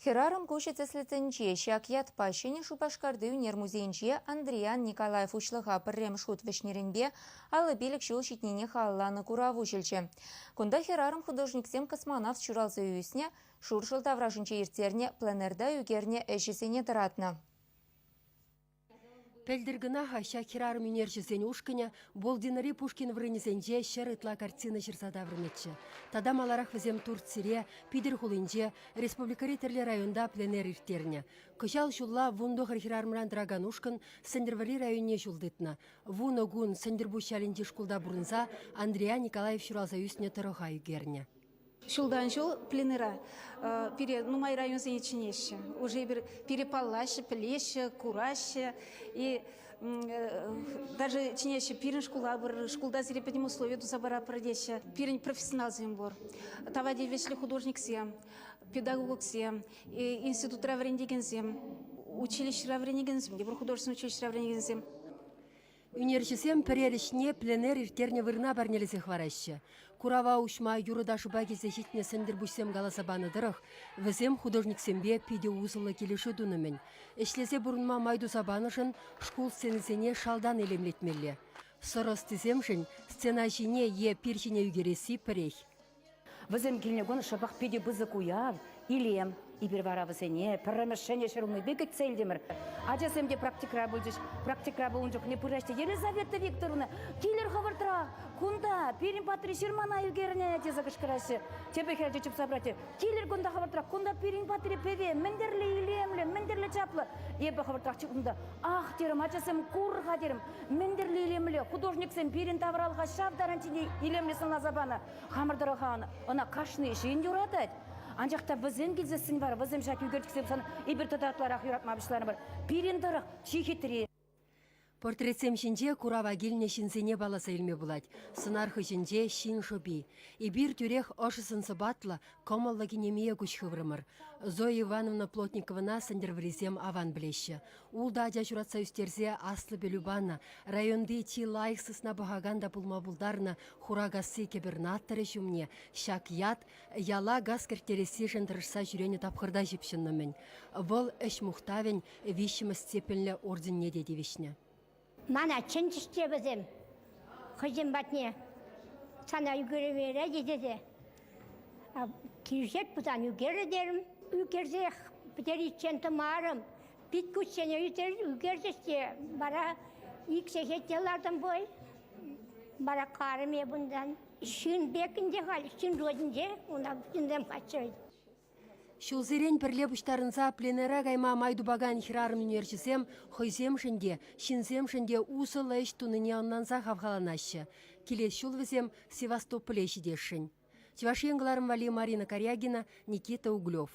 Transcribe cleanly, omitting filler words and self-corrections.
Херарым кушец слеценче, шак ят пащине шупашкарды унер музейнче Андриан Николаев учлыға піррем шут вишнеренбе, алы белік шул шитнене халланы кураву шелче. Кунда херарым художниксем космонавт чуралзы үйісне, шуршыл таврашынче иртерне пленерда үгерне әшесене таратна. Пельдергіна хаша херарым үнержізен ушкыня, болдинари Пушкин врынезенже шерытла картина жерзада врынетчі. Тада маларах візем Турцире, Пидер хулынже, республикари терлі районда пленер иртерне. Кышал шулла вундохар херарымран драган ушкын Сандервали районне жулдытна. Вун огун Сандербу шалинде шкулда бурынза Андриан Николаев шуралза үсіне тұрыға үгерне. Шулдан жол пленера май район зенеченеше. Уже перепаллаще, плеще, кураще. И даже чинеше пирен шкулда зерепетим условия до забора продеща. Пирен профессионал зембор. Тавади вешли художник сем, педагог сем, институт раврендиген сем, училище раврендиген сем, художественное училище раврендиген сем. Үнержісем пірерішне пленер иртерне вырна барнелесе хвараща. Курава ушма юрыда шуба кезе житне сендербушсем галасабаны дырых, візем художниксембе пиде узылы келеші дунымен. Эшлесе бұрынма майду сабанышын школ сценесене шалдан елемлетмелі. Сырыс тіземшін сцена жине е пиршіне үгересі пірех. Візем келнегон шабақ пиде бізі куяв, илем. Ибір вара візене, пірімішшене шырымы бекет цельдемір. Ачасемде практикра бұлдыш, практикра бұлын жоқ не пырашты. Елизавета Викторовна, келер хавартра, кунда, перин патри шырмана югеріне те загышқырашы. Тебе херде чып сабрати. Келер кунда хавартра, кунда перин патри певе, мендерлі илемлі, мендерлі чаплы. Ебі хавартра чықында, ах дерім, ачасем курға дерім, мендерлі илемлі, художниксем перин тавралға шавдарантине илемлесін лазабана. Хамырдары ханы, она кашны ішін юратать. Анжақта бізен кезесін бар, бізен жак үйгертіксем саны ебір тұтатыларақ юратмабышлары бар. Перендірік, чехетірі. Портретсем шинже курава гилне шинсене баласа илме булать. Сынархы шинже шин шоби. И бир тюрех ошысын сыбатла комалла кинемия күш хыврымыр. Зоя Ивановна Плотниковна сандервризем аван блеща. Улда ажа журатса үстерзе аслы белюбана. Районды ти лайықсысна бағаганда пулма булдарна хурагасы кебернаттары жумне. Шак ят, яла газ кертересі жындырышса жүрені тапқырда жіпшыннымен. Вол эш мухтавен вишімі степенлі орденне дедевишне. Мана чынчыште бізім, қыжым батне, сана үгері бере дедеді. Киржет бұдан үгері дерім, үгерзе бітер итчен тұмарым, бит күтсене үгерзесте, бара иксехеттелардан бой, бара қарым бұндан. Шын бекінде қал, шын родінде, ona бүтінден қачырайды. Шулзерен пірле бұштарынса пленера гайма майдубаган хирарым үнерчісем, хойзем шынде, шинзем шынде усылы эш туныне оннанса хавхаланашы. Келес шул візем Севастополе шидешшін. Чевашенгыларым вали Марина Корягина, Никита Углев.